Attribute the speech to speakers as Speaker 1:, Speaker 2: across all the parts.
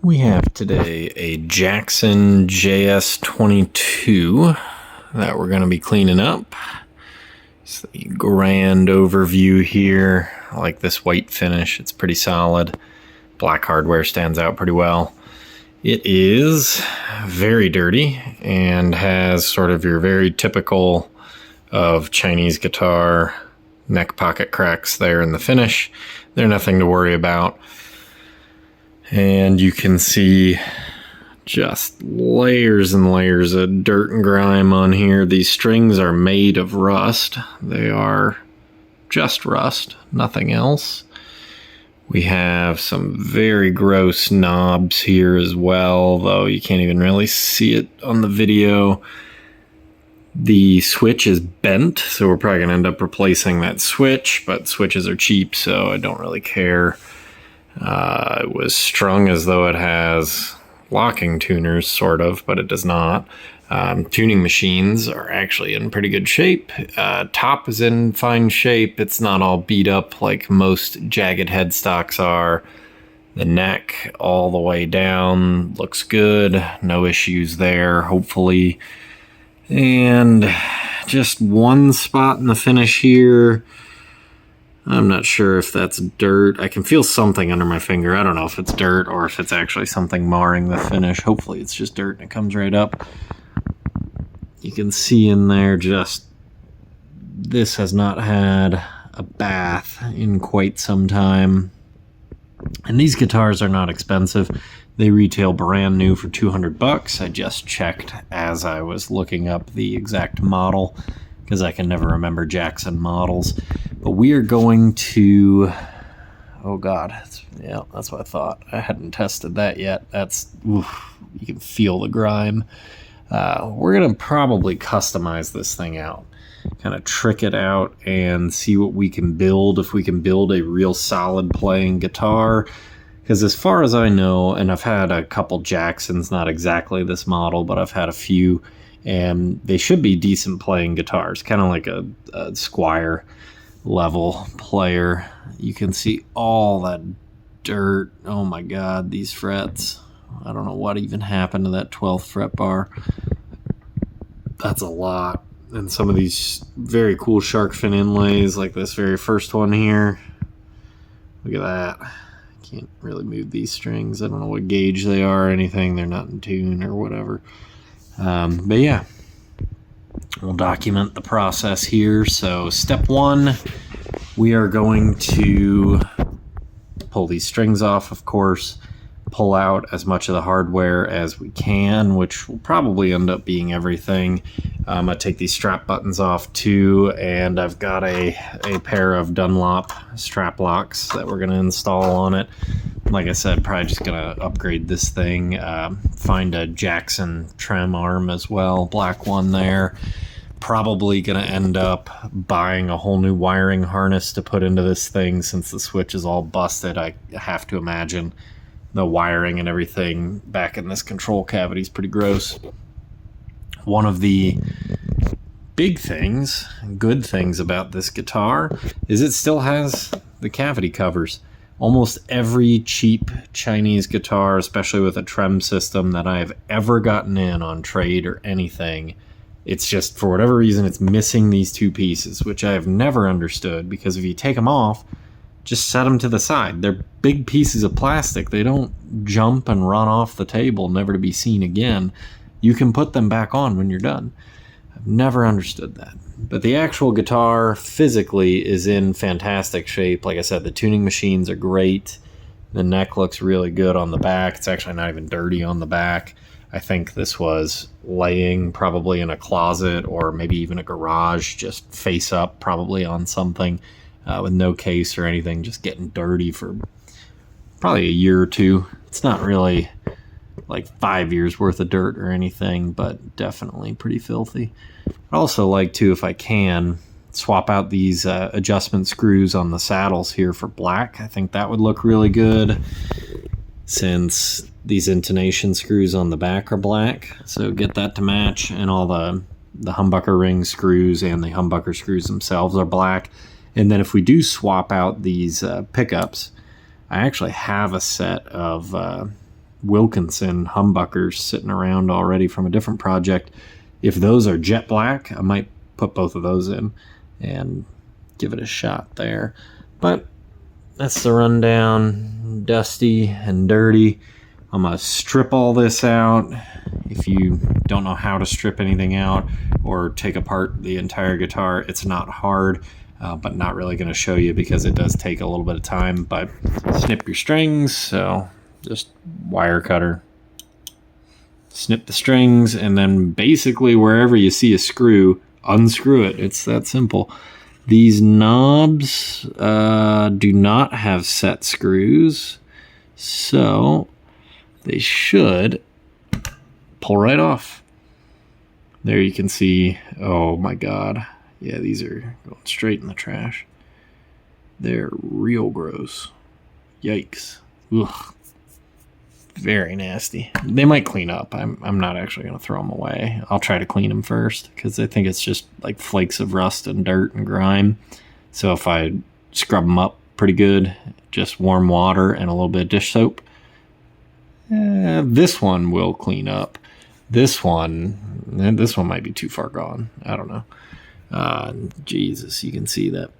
Speaker 1: We have today a Jackson JS22 that we're going to be cleaning up. It's the grand overview here. I like this white finish. It's pretty solid. Black hardware stands out pretty well. It is very dirty and has sort of your very typical of Chinese guitar neck pocket cracks there in the finish. They're nothing to worry about. And you can see just layers and layers of dirt and grime on here. These strings are made of rust. They are just rust, nothing else. We have some very gross knobs here as well, though you can't even really see it on the video. The switch is bent, so we're probably going to end up replacing that switch, but switches are cheap, so I don't really care. It was strung as though it has locking tuners, sort of, but it does not. Tuning machines are actually in pretty good shape. Top is in fine shape. It's not all beat up like most jagged headstocks are. The neck all the way down looks good. No issues there, hopefully. And just one spot in the finish here. I'm not sure if that's dirt. I can feel something under my finger. I don't know if it's dirt or if it's actually something marring the finish. Hopefully it's just dirt and it comes right up. You can see in there just, this has not had a bath in quite some time. And these guitars are not expensive. They retail brand new for $200. I just checked as I was looking up the exact model, because I can never remember Jackson models. But we are going to, oh God, yeah, that's what I thought. I hadn't tested that yet. That's, oof, you can feel the grime. We're going to probably customize this thing out, kind of trick it out and see what we can build, if we can build a real solid playing guitar. Because as far as I know, and I've had a couple Jacksons, not exactly this model, but I've had a few, and they should be decent playing guitars, kind of like a Squire level player. You can see all that dirt. Oh my God, these frets. I don't know what even happened to that 12th fret bar. That's a lot. And some of these very cool shark fin inlays, like this very first one here. Look at that. Can't really move these strings. I don't know what gauge they are or anything. They're not in tune or whatever. But yeah, we'll document the process here. So step one, we are going to pull these strings off, of course, pull out as much of the hardware as we can, which will probably end up being everything. I take these strap buttons off too, and I've got a pair of Dunlop strap locks that we're going to install on it. Like I said, probably just going to upgrade this thing, find a Jackson trim arm as well, black one there. Probably going to end up buying a whole new wiring harness to put into this thing, since the switch is all busted. I have to imagine the wiring and everything back in this control cavity is pretty gross. One of the big things, good things about this guitar is it still has the cavity covers. Almost every cheap Chinese guitar, especially with a trem system that I have ever gotten in on trade or anything, it's just, for whatever reason, it's missing these two pieces, which I have never understood, because if you take them off, just set them to the side. They're big pieces of plastic. They don't jump and run off the table, never to be seen again. You can put them back on when you're done. I've never understood that. But the actual guitar physically is in fantastic shape. Like I said, the tuning machines are great. The neck looks really good on the back. It's actually not even dirty on the back. I think this was laying probably in a closet or maybe even a garage, just face up probably on something. With no case or anything, just getting dirty for probably a year or two. It's not really like 5 years worth of dirt or anything, but definitely pretty filthy. I'd also like to, if I can, swap out these adjustment screws on the saddles here for black. I think that would look really good, since these intonation screws on the back are black. So get that to match, and all the humbucker ring screws and the humbucker screws themselves are black. And then if we do swap out these pickups, I actually have a set of Wilkinson humbuckers sitting around already from a different project. If those are jet black, I might put both of those in and give it a shot there. But that's the rundown, dusty and dirty. I'm going to strip all this out. If you don't know how to strip anything out or take apart the entire guitar, it's not hard, but not really going to show you because it does take a little bit of time. But snip your strings, so just wire cutter. Snip the strings, and then basically wherever you see a screw, unscrew it. It's that simple. These knobs do not have set screws, so they should pull right off. There you can see, oh my God. Yeah, these are going straight in the trash. They're real gross. Yikes. Ugh. Very nasty. They might clean up. I'm not actually going to throw them away. I'll try to clean them first because I think it's just like flakes of rust and dirt and grime. So if I scrub them up pretty good, just warm water and a little bit of dish soap, this one will clean up. This one might be too far gone. I don't know. Jesus, you can see that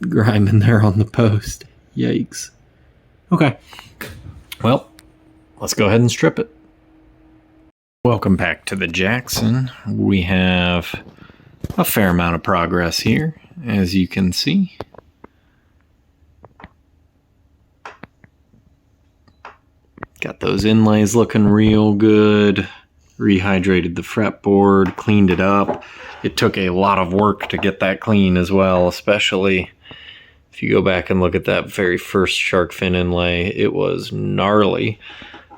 Speaker 1: grime in there on the post. Yikes. Okay. Well, let's go ahead and strip it. Welcome back to the Jackson. We have a fair amount of progress here, as you can see. Got those inlays looking real good. Rehydrated the fretboard, cleaned it up. It took a lot of work to get that clean as well, especially if you go back and look at that very first shark fin inlay. It was gnarly.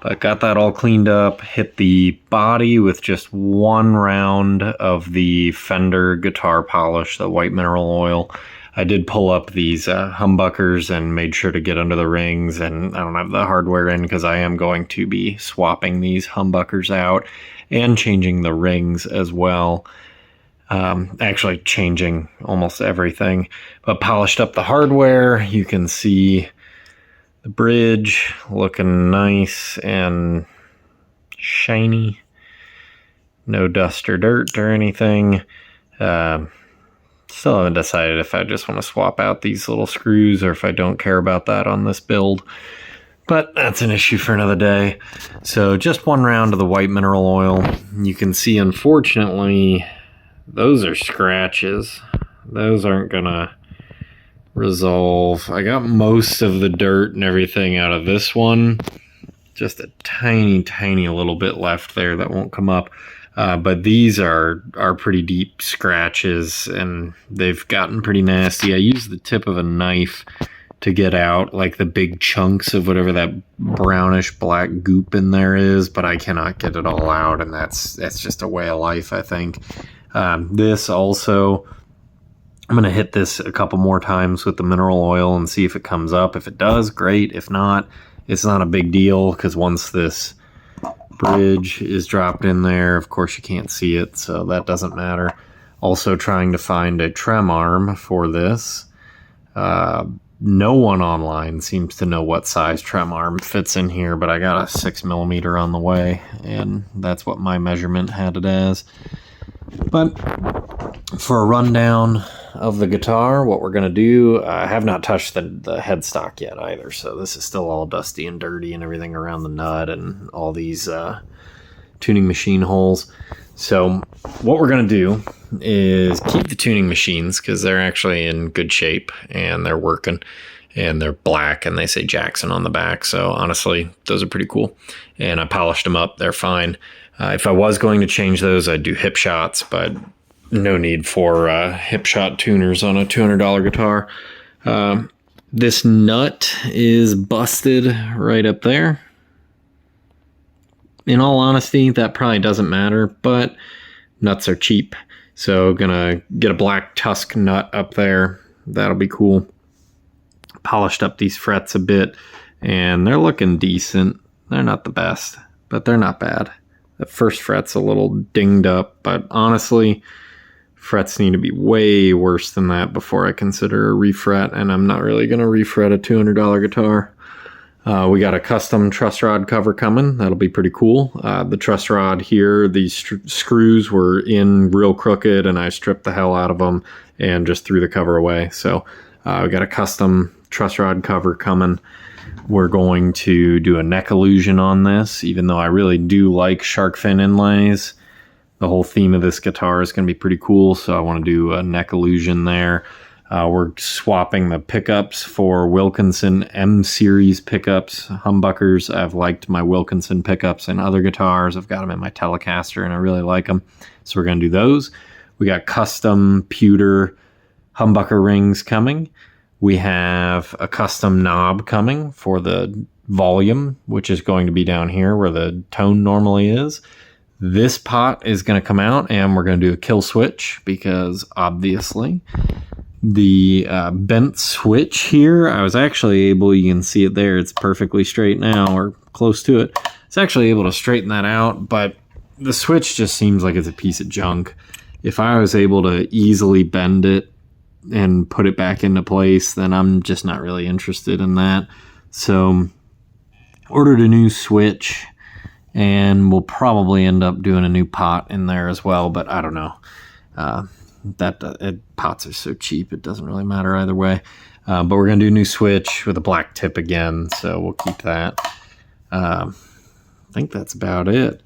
Speaker 1: But got that all cleaned up, hit the body with just one round of the Fender guitar polish, the white mineral oil. I did pull up these humbuckers and made sure to get under the rings, and I don't have the hardware in because I am going to be swapping these humbuckers out and changing the rings as well. Actually changing almost everything, but polished up the hardware. You can see the bridge looking nice and shiny. No dust or dirt or anything. Still haven't decided if I just want to swap out these little screws or if I don't care about that on this build. But that's an issue for another day. So just one round of the white mineral oil. You can see, unfortunately, those are scratches. Those aren't gonna resolve. I got most of the dirt and everything out of this one. Just a tiny little bit left there that won't come up. But these are pretty deep scratches and they've gotten pretty nasty. I used the tip of a knife to get out like the big chunks of whatever that brownish black goop in there is, but I cannot get it all out, and that's just a way of life, I think. This also, I'm going to hit this a couple more times with the mineral oil and see if it comes up. If it does, great. If not, it's not a big deal because once this bridge is dropped in there, of course you can't see it, so that doesn't matter. Also trying to find a trem arm for this. No one online seems to know what size trem arm fits in here, but I got a 6mm on the way, and that's what my measurement had it as. But for a rundown of the guitar, what we're going to do, I have not touched the headstock yet either, so this is still all dusty and dirty and everything around the nut and all these tuning machine holes. So what we're going to do is keep the tuning machines because they're actually in good shape and they're working and they're black and they say Jackson on the back. So honestly, those are pretty cool. And I polished them up. They're fine. If I was going to change those, I'd do hip shots, but no need for hip shot tuners on a $200 guitar. This nut is busted right up there. In all honesty, that probably doesn't matter, but nuts are cheap. So gonna get a black tusk nut up there. That'll be cool. Polished up these frets a bit and they're looking decent. They're not the best, but they're not bad. The first fret's a little dinged up, but honestly, frets need to be way worse than that before I consider a refret, and I'm not really gonna refret a $200 guitar. We got a custom truss rod cover coming. That'll be pretty cool. The truss rod here, these screws were in real crooked, and I stripped the hell out of them and just threw the cover away. So we got a custom truss rod cover coming. We're going to do a neck illusion on this, even though I really do like shark fin inlays. The whole theme of this guitar is going to be pretty cool, so I want to do a neck illusion there. We're swapping the pickups for Wilkinson M series pickups, humbuckers. I've liked my Wilkinson pickups in other guitars. I've got them in my Telecaster and I really like them. So we're going to do those. We got custom pewter humbucker rings coming. We have a custom knob coming for the volume, which is going to be down here where the tone normally is. This pot is going to come out and we're going to do a kill switch because obviously the bent switch here, I was actually able, you can see it there, it's perfectly straight now or close to it. It's actually able to straighten that out, but the switch just seems like it's a piece of junk. If I was able to easily bend it and put it back into place, then I'm just not really interested in that. So ordered a new switch and we'll probably end up doing a new pot in there as well, but I don't know. Pots are so cheap, it doesn't really matter either way. But we're going to do a new switch with a black tip again, so we'll keep that. I think that's about it.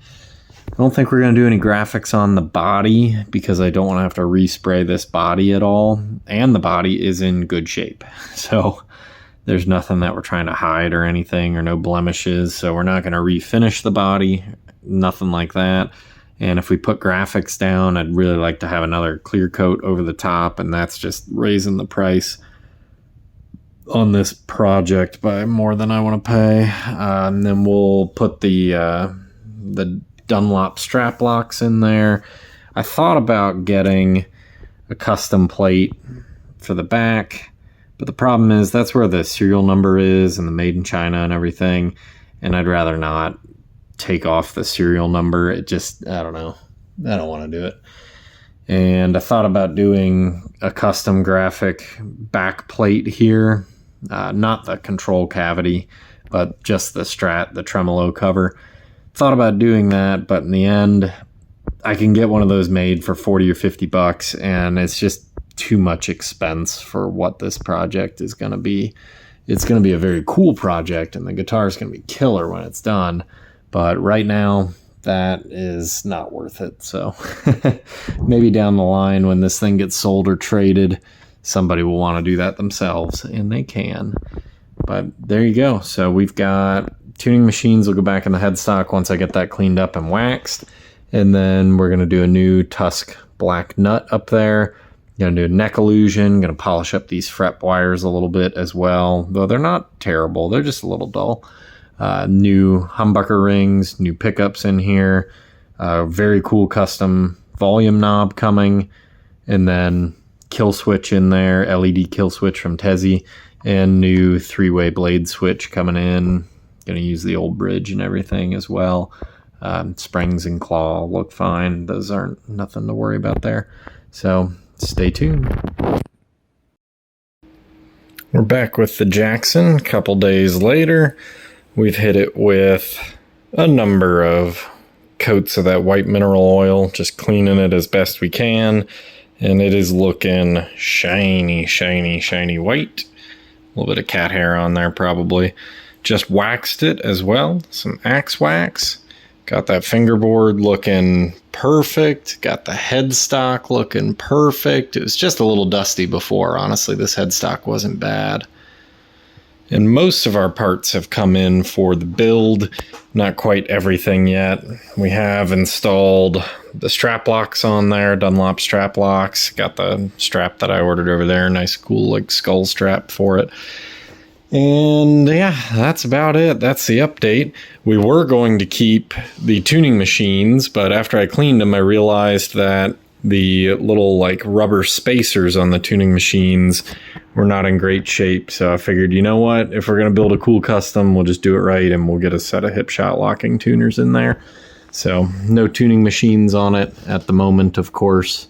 Speaker 1: I don't think we're going to do any graphics on the body because I don't want to have to respray this body at all. And the body is in good shape. So there's nothing that we're trying to hide or anything, or no blemishes. So we're not going to refinish the body, nothing like that. And if we put graphics down, I'd really like to have another clear coat over the top, and that's just raising the price on this project by more than I want to pay. And then we'll put the Dunlop strap locks in there. I thought about getting a custom plate for the back, but the problem is that's where the serial number is and the made in China and everything, and I'd rather not take off the serial number. It just, I don't know, I don't want to do it. And I thought about doing a custom graphic back plate here, not the control cavity, but just the Strat, the tremolo cover. Thought about doing that, but in the end I can get one of those made for 40 or 50 bucks, and it's just too much expense for what this project is going to be. It's going to be a very cool project and the guitar is going to be killer when it's done. But right now, that is not worth it. So maybe down the line when this thing gets sold or traded, somebody will want to do that themselves, and they can. But there you go. So we've got tuning machines. Will go back in the headstock once I get that cleaned up and waxed. And then we're going to do a new Tusk black nut up there. Going to do a neck illusion. Going to polish up these fret wires a little bit as well. Though they're not terrible. They're just a little dull. New humbucker rings, new pickups in here, very cool custom volume knob coming, and then kill switch in there, LED kill switch from Tesi, and new 3-way blade switch coming in. Going to use the old bridge and everything as well. Springs and claw look fine. Those aren't nothing to worry about there. So stay tuned. We're back with the Jackson a couple days later. We've hit it with a number of coats of that white mineral oil, just cleaning it as best we can. And it is looking shiny, shiny, shiny white. A little bit of cat hair on there probably. Just waxed it as well, some axe wax. Got that fingerboard looking perfect. Got the headstock looking perfect. It was just a little dusty before. Honestly, this headstock wasn't bad. And most of our parts have come in for the build. Not quite everything yet. We have installed the strap locks on there, Dunlop strap locks. Got the strap that I ordered over there. Nice, cool, like skull strap for it. And yeah, that's about it. That's the update. We were going to keep the tuning machines, but after I cleaned them, I realized that the little like rubber spacers on the tuning machines were not in great shape. So I figured, you know what, if we're going to build a cool custom, we'll just do it right and we'll get a set of hip shot locking tuners in there. So no tuning machines on it at the moment, of course.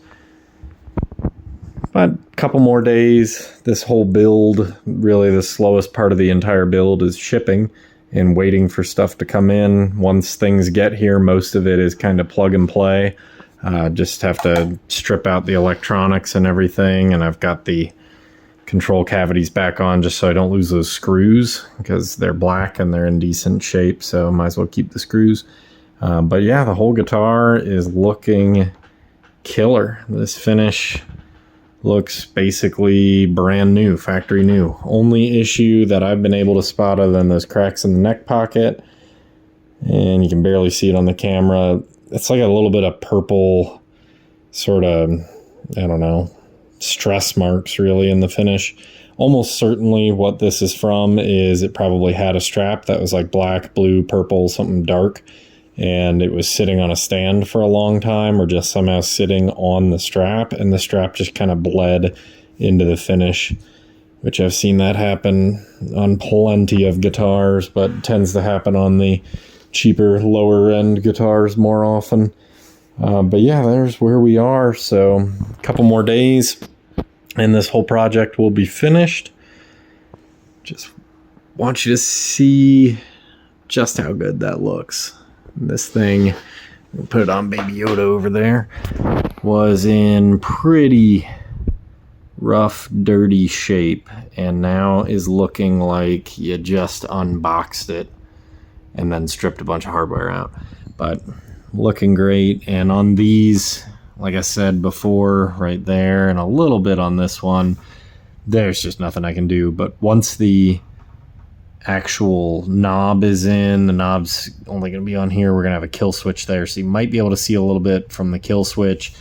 Speaker 1: But a couple more days. This whole build, really the slowest part of the entire build, is shipping and waiting for stuff to come in. Once things get here, most of it is kind of plug and play. Just have to strip out the electronics and everything, and I've got the control cavities back on just so I don't lose those screws, because they're black and they're in decent shape, so might as well keep the screws. But yeah, the whole guitar is looking killer. This finish looks basically brand new, factory new. Only issue that I've been able to spot, other than those cracks in the neck pocket, and you can barely see it on the camera, it's like a little bit of purple sort of, I don't know, stress marks really in the finish. Almost certainly what this is from is it probably had a strap that was like black, blue, purple, something dark, and it was sitting on a stand for a long time, or just somehow sitting on the strap, and the strap just kind of bled into the finish, which I've seen that happen on plenty of guitars, but tends to happen on the cheaper, lower end guitars more often. But yeah, there's where we are. So a couple more days and this whole project will be finished. Just want you to see just how good that looks. This thing, we'll put it on Baby Yoda over there, was in pretty rough, dirty shape, and now is looking like you just unboxed it and then stripped a bunch of hardware out. But looking great. And on these, like I said before, right there, and a little bit on this one, there's just nothing I can do. But once the actual knob is in, the knob's only going to be on here, we're going to have a kill switch there, so you might be able to see a little bit from the kill switch.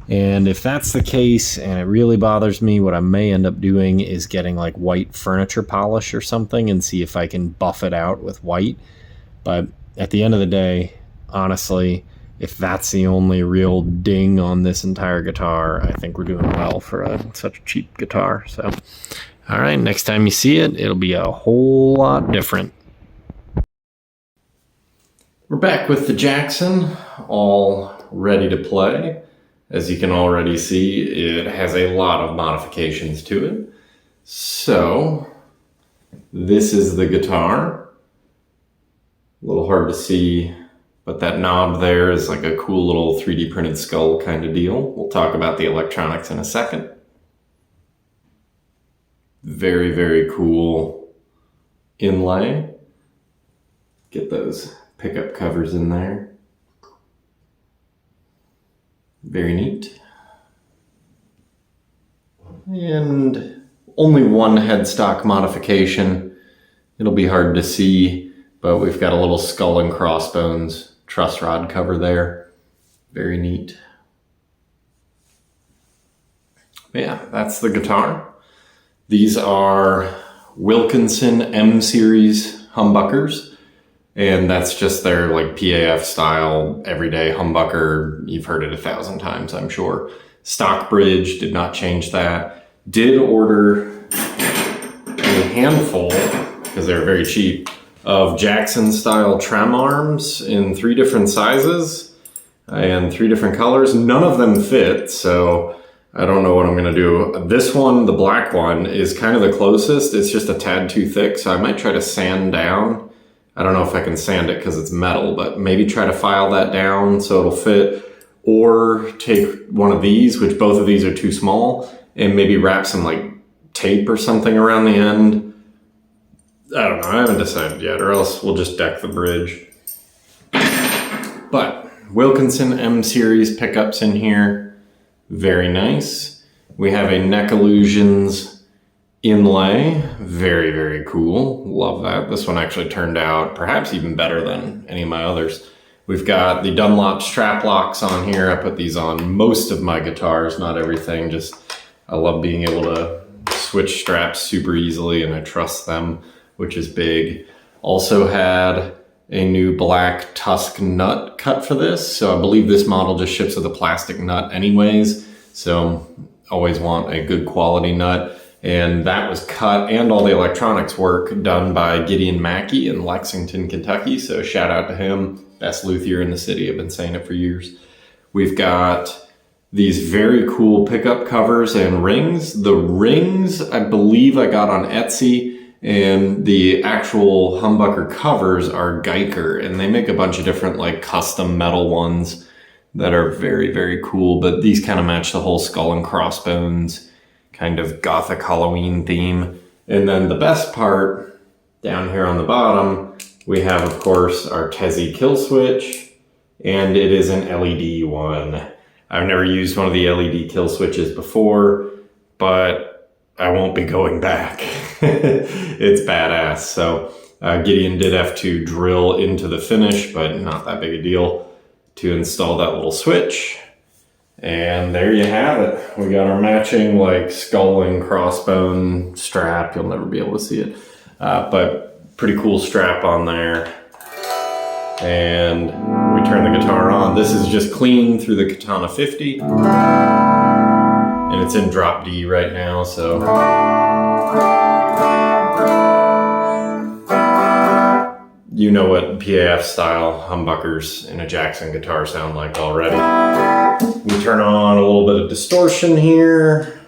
Speaker 1: And if that's the case and it really bothers me, what I may end up doing is getting like white furniture polish or something and see if I can buff it out with white. But at the end of the day, honestly, if that's the only real ding on this entire guitar, I think we're doing well for such a cheap guitar. So, all right, next time you see it, it'll be a whole lot different. We're back with the Jackson, all ready to play. As you can already see, it has a lot of modifications to it. So, this is the guitar. A little hard to see, but that knob there is like a cool little 3D printed skull kind of deal. We'll talk about the electronics in a second. Very, very cool inlay. Get those pickup covers in there. Very neat. And only one headstock modification. It'll be hard to see, but we've got a little skull and crossbones truss rod cover there. Very neat. But yeah, that's the guitar. These are Wilkinson M series humbuckers, and that's just their like PAF style everyday humbucker. You've heard it 1,000 times, I'm sure. Stock bridge, did not change that. Did order a handful, because they're very cheap, of Jackson style trem arms in 3 different sizes and 3 different colors. None of them fit, so I don't know what I'm gonna do. This one, the black one, is kind of the closest. It's just a tad too thick, so I might try to sand down. I don't know if I can sand it because it's metal, but maybe try to file that down so it'll fit, or take one of these, which both of these are too small, and maybe wrap some like tape or something around the end. I don't know, I haven't decided yet, or else we'll just deck the bridge. But Wilkinson M series pickups in here, very nice. We have a Neck Illusions inlay, very, very cool. Love that. This one actually turned out perhaps even better than any of my others. We've got the Dunlop strap locks on here. I put these on most of my guitars, not everything. Just, I love being able to switch straps super easily, and I trust them, which is big. Also had a new black tusk nut cut for this. So I believe this model just ships with a plastic nut anyways. So always want a good quality nut. And that was cut, and all the electronics work done by Gideon Mackey in Lexington, Kentucky. So shout out to him. Best luthier in the city. I've been saying it for years. We've got these very cool pickup covers and rings. The rings, I believe I got on Etsy, and the actual humbucker covers are Geiger, and they make a bunch of different like custom metal ones that are very, very cool, but these kind of match the whole skull and crossbones kind of gothic Halloween theme. And then the best part, down here on the bottom, we have, of course, our Tesi kill switch, and it is an LED one. I've never used one of the LED kill switches before, but I won't be going back. It's badass. So Gideon did have to drill into the finish, but not that big a deal, to install that little switch. And there you have it. We got our matching like skull and crossbone strap. You'll never be able to see it, but pretty cool strap on there. And we turn the guitar on. This is just clean through the Katana 50, and it's in drop D right now, so you know what PAF style humbuckers in a Jackson guitar sound like already. We turn on a little bit of distortion here.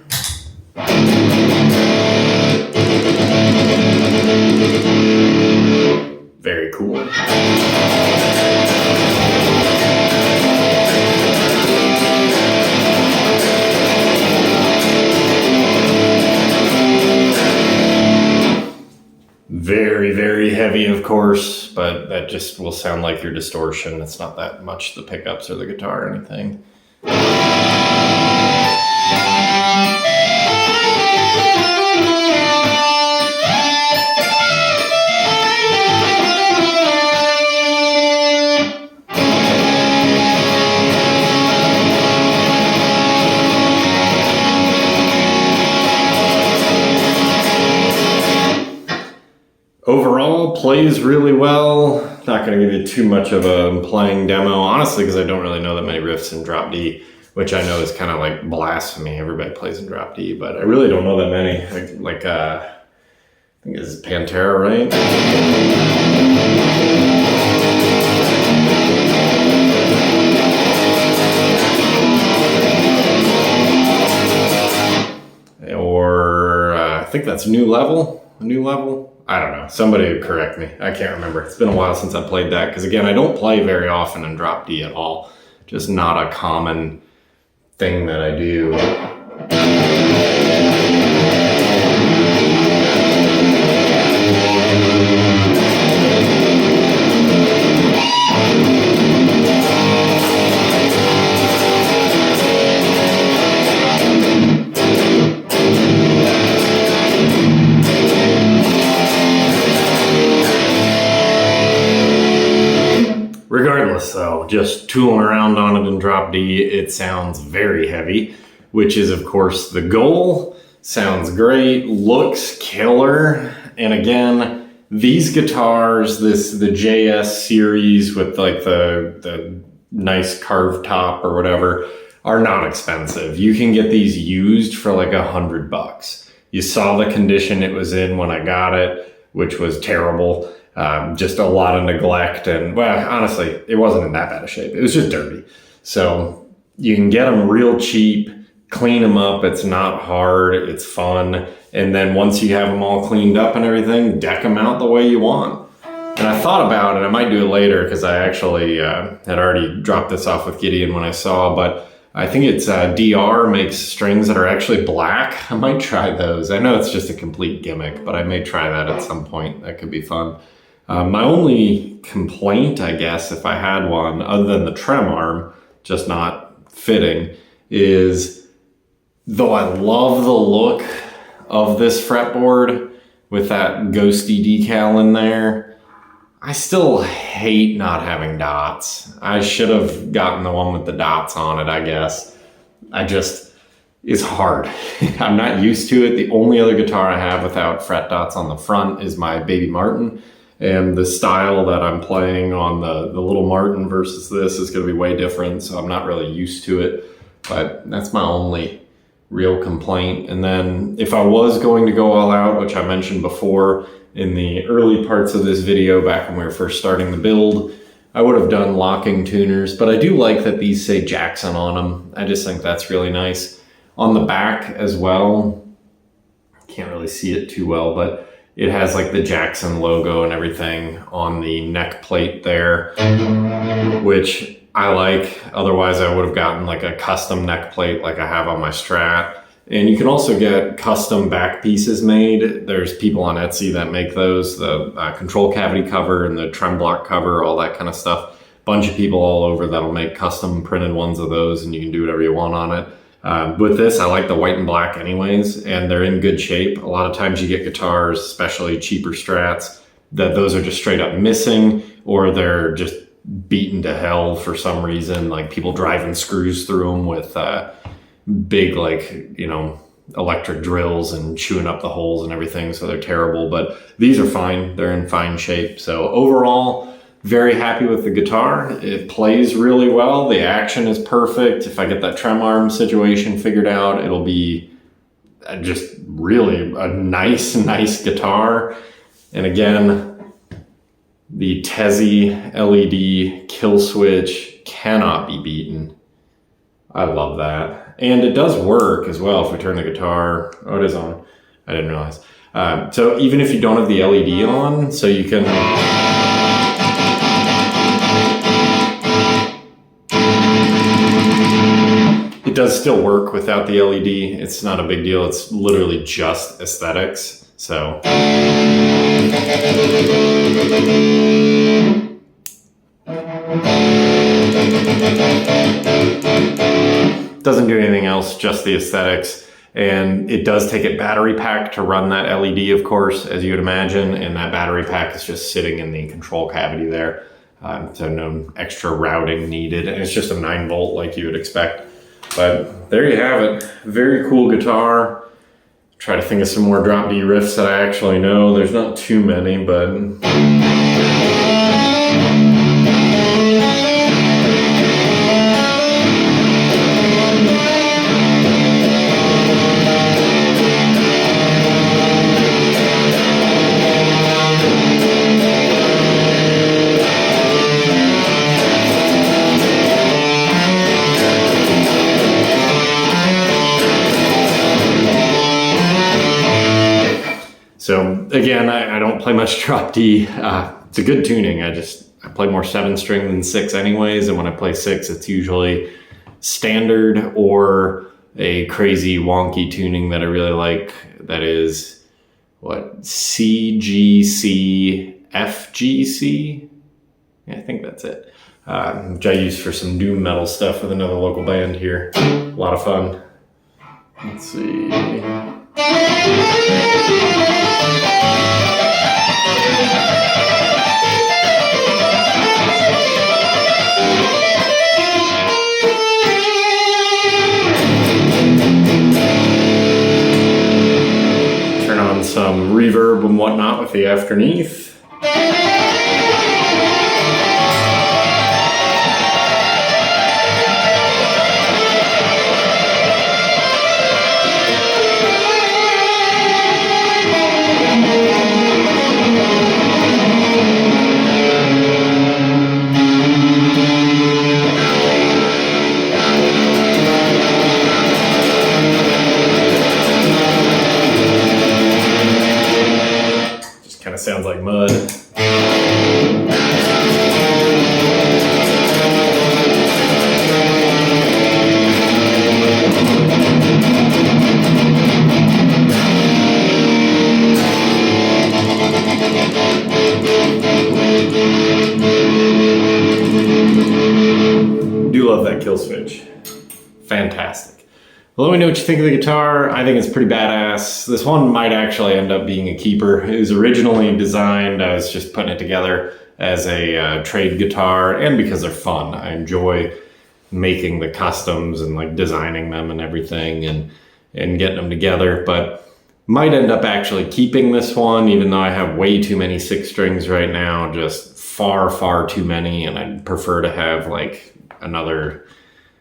Speaker 1: Very cool. Very, very heavy, of course, but that just will sound like your distortion. It's not that much the pickups or the guitar or anything. Overall, plays really well. Not going to give you too much of a playing demo, honestly, because I don't really know that many riffs in drop D, which I know is kind of like blasphemy. Everybody plays in drop D, but I really don't know that many. I think it's Pantera, right? Or I think that's New Level. I don't know. Somebody would correct me. I can't remember. It's been a while since I played that, because again, I don't play very often in drop D at all. Just not a common thing that I do. Regardless though, just tooling around on it in drop D, it sounds very heavy, which is of course the goal. Sounds great, looks killer. And again, these guitars, the JS series with like the nice carved top or whatever, are not expensive. You can get these used for like $100. You saw the condition it was in when I got it, which was terrible. Just a lot of neglect, and well, honestly, it wasn't in that bad of shape. It was just dirty. So you can get them real cheap, clean them up. It's not hard. It's fun. And then once you have them all cleaned up and everything, deck them out the way you want. And I thought about it. I might do it later, because I actually had already dropped this off with Gideon when I saw, but I think it's DR makes strings that are actually black. I might try those. I know it's just a complete gimmick, but I may try that at some point. That could be fun. My only complaint, I guess, if I had one, other than the trem arm just not fitting, is though I love the look of this fretboard with that ghosty decal in there, I still hate not having dots. I should have gotten the one with the dots on it, I guess. It's hard. I'm not used to it. The only other guitar I have without fret dots on the front is my Baby Martin. And the style that I'm playing on the Little Martin versus this is going to be way different, so I'm not really used to it. But that's my only real complaint. And then if I was going to go all out, which I mentioned before in the early parts of this video back when we were first starting the build, I would have done locking tuners, but I do like that these say Jackson on them. I just think that's really nice. On the back as well, can't really see it too well, but it has like the Jackson logo and everything on the neck plate there, which I like. Otherwise, I would have gotten like a custom neck plate like I have on my Strat. And you can also get custom back pieces made. There's people on Etsy that make those, the control cavity cover and the trem block cover, all that kind of stuff. Bunch of people all over that'll make custom printed ones of those, and you can do whatever you want on it. With this, I like the white and black anyways, and they're in good shape. A lot of times you get guitars, especially cheaper Strats, that those are just straight up missing, or they're just beaten to hell for some reason, like people driving screws through them with big, like, you know, electric drills and chewing up the holes and everything, so they're terrible. But these are fine, they're in fine shape. So overall, very happy with the guitar. It plays really well, the action is perfect. If I get that trem arm situation figured out, it'll be just really a nice guitar. And again, the Tesi LED kill switch cannot be beaten. I love that. And it does work as well if we turn the guitar. Oh, it is on. I didn't realize. So even if you don't have the LED on, so you can... It does still work without the LED. It's not a big deal. It's literally just aesthetics. So... Doesn't do anything else, just the aesthetics. And it does take a battery pack to run that LED, of course, as you would imagine. And that battery pack is just sitting in the control cavity there. So no extra routing needed. And it's just a 9-volt like you would expect. But there you have it. Very cool guitar. Try to think of some more drop D riffs that I actually know. There's not too many, but... So again, I don't play much drop D. It's a good tuning. I play more 7-string than 6 anyways. And when I play 6, it's usually standard or a crazy wonky tuning that I really like. That is what? CGC FGC? Yeah, I think that's it. Which I use for some doom metal stuff with another local band here. A lot of fun. Let's see. Turn on some reverb and whatnot with the afterneath. Sounds like mud. Do love that kill switch. Fantastic. Well, let me know what you think of the guitar. I think it's pretty badass. This one might actually end up being a keeper. It was originally designed, I was just putting it together as a trade guitar, and because they're fun. I enjoy making the customs and like designing them and everything and getting them together, but might end up actually keeping this one, even though I have way too many 6 strings right now, just far too many, and I'd prefer to have like another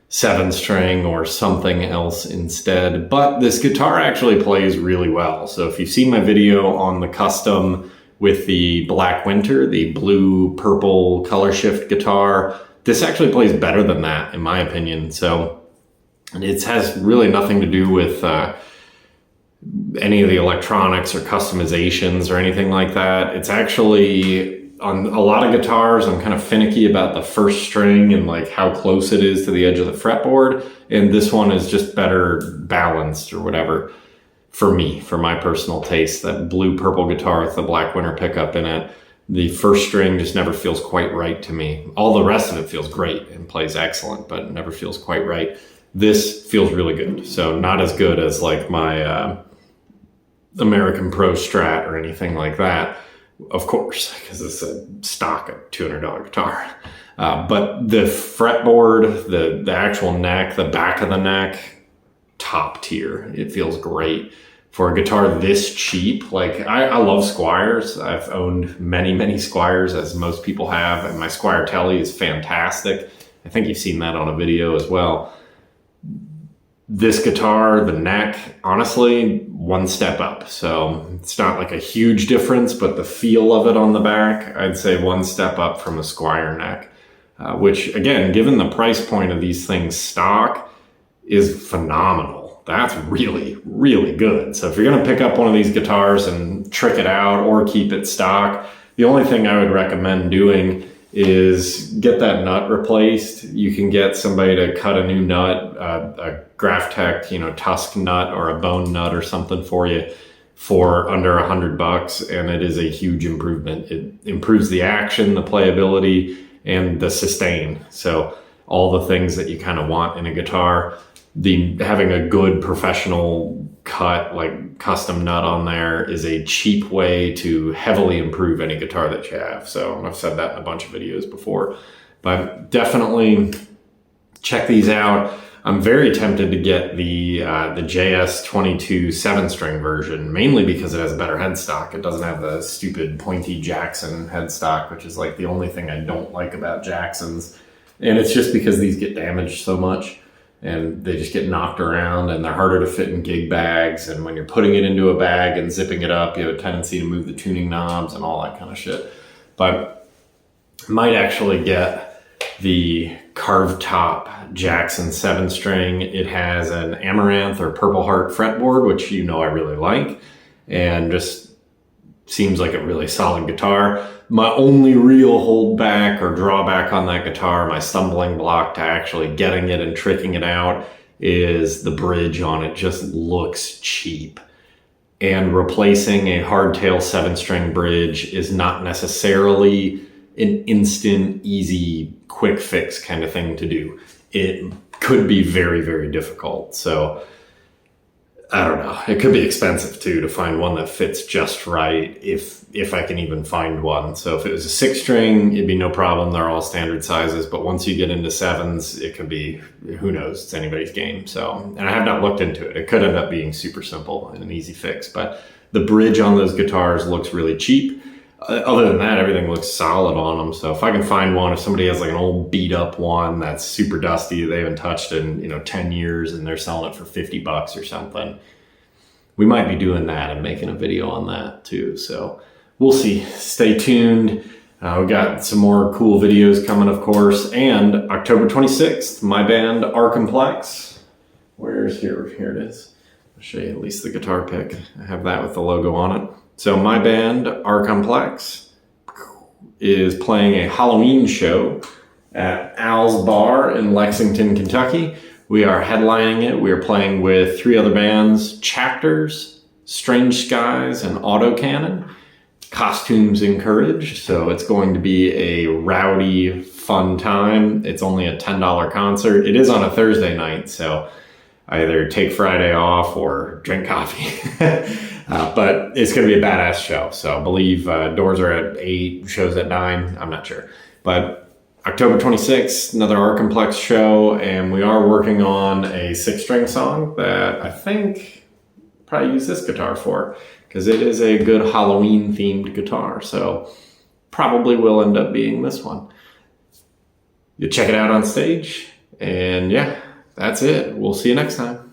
Speaker 1: 7-string or something else instead. But this guitar actually plays really well. So if you've seen my video on the custom with the Black Winter, the blue purple color shift guitar. This actually plays better than that, in my opinion. So it has really nothing to do with any of the electronics or customizations or anything like that. It's actually, on a lot of guitars, I'm kind of finicky about the first string and like how close it is to the edge of the fretboard. And this one is just better balanced or whatever for me, for my personal taste. That blue purple guitar with the Black Winter pickup in it, the first string just never feels quite right to me. All the rest of it feels great and plays excellent, but it never feels quite right. This feels really good. So not as good as like my American Pro Strat or anything like that, of course, because it's a stock $200 guitar. But the fretboard, the actual neck, the back of the neck, top tier. It feels great. For a guitar this cheap, like I love Squiers. I've owned many Squiers, as most people have, and my Squier Telly is fantastic. I think you've seen that on a video as well. This guitar, the neck, honestly, one step up. So it's not like a huge difference, but the feel of it on the back, I'd say one step up from a Squier neck, which again, given the price point of these things stock, is phenomenal. That's really, really good. So if you're gonna pick up one of these guitars and trick it out or keep it stock, the only thing I would recommend doing is get that nut replaced. You can get somebody to cut a new nut, a Graphtec, Tusk nut or a bone nut or something for you for under $100, and it is a huge improvement. It improves the action, the playability, and the sustain. So all the things that you kind of want in a guitar. Having a good professional cut, like custom nut on there, is a cheap way to heavily improve any guitar that you have. So I've said that in a bunch of videos before, but definitely check these out. I'm very tempted to get the JS22 7-string version, mainly because it has a better headstock. It doesn't have the stupid pointy Jackson headstock, which is like the only thing I don't like about Jacksons. And it's just because these get damaged so much and they just get knocked around and they're harder to fit in gig bags. And when you're putting it into a bag and zipping it up, you have a tendency to move the tuning knobs and all that kind of shit. But I might actually get the carved top Jackson 7-string. It has an Amaranth or Purple Heart fretboard, which I really like, and just seems like a really solid guitar. My only real holdback or drawback on that guitar, my stumbling block to actually getting it and tricking it out, is the bridge on it just looks cheap. And replacing a hardtail 7-string bridge is not necessarily an instant, easy, quick fix kind of thing to do. It could be very, very difficult. So I don't know. It could be expensive too to find one that fits just right, if I can even find one. So if it was a 6-string, it'd be no problem. They're all standard sizes. But once you get into 7s, it could be, who knows, it's anybody's game. So, and I have not looked into it. It could end up being super simple and an easy fix. But the bridge on those guitars looks really cheap. Other than that, everything looks solid on them. So if I can find one, if somebody has like an old beat up one that's super dusty, they haven't touched in 10 years and they're selling it for $50 or something, we might be doing that and making a video on that too. So we'll see. Stay tuned. We got some more cool videos coming, of course. And October 26th, my band Arcomplex. Where's here? Here it is. I'll show you at least the guitar pick. I have that with the logo on it. So my band, Arcomplex, is playing a Halloween show at Al's Bar in Lexington, Kentucky. We are headlining it. We are playing with 3 other bands, Chapters, Strange Skies, and Autocannon. Costumes encouraged, so it's going to be a rowdy, fun time. It's only a $10 concert. It is on a Thursday night, so either take Friday off or drink coffee. But it's going to be a badass show. So I believe doors are at 8, shows at 9. I'm not sure. But October 26th, another Arcomplex show. And we are working on a 6-string song that I think probably use this guitar for, because it is a good Halloween themed guitar. So probably will end up being this one. You check it out on stage. And yeah, that's it. We'll see you next time.